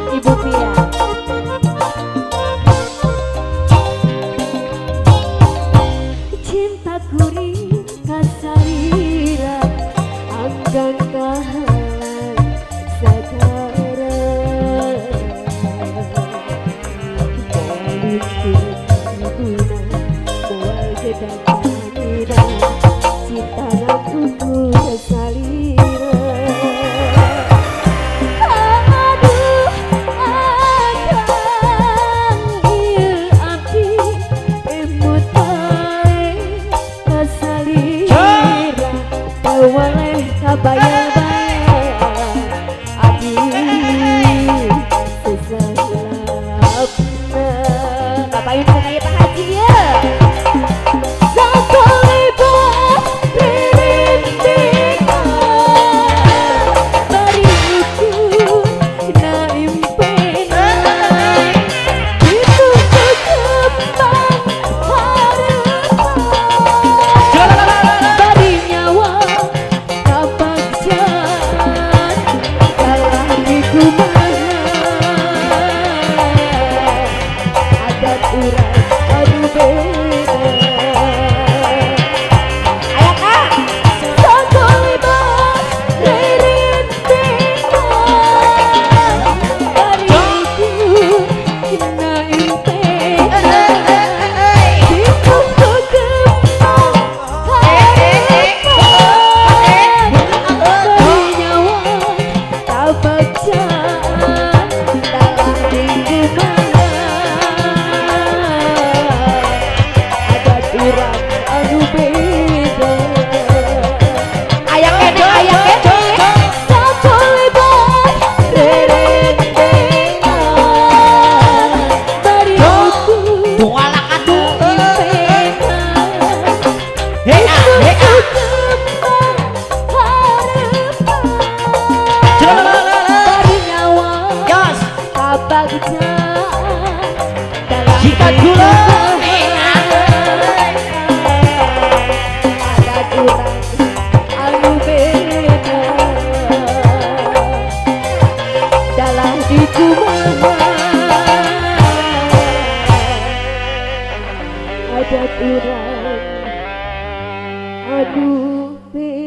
Ibu Pia. Cintaku ringkas salira akan kahalan sadara baliku ibuna mual gedang kanira cinta aku salira. Waleh kabayang-bayang Abi sesalapna kapain kaya Pak Haji ya. Sakolebo rintingan bariku na impenan ditutup kembang harapan bari nyawa jika dulu ada kurang anu beda dalam dikumaha ada kurang anu beda.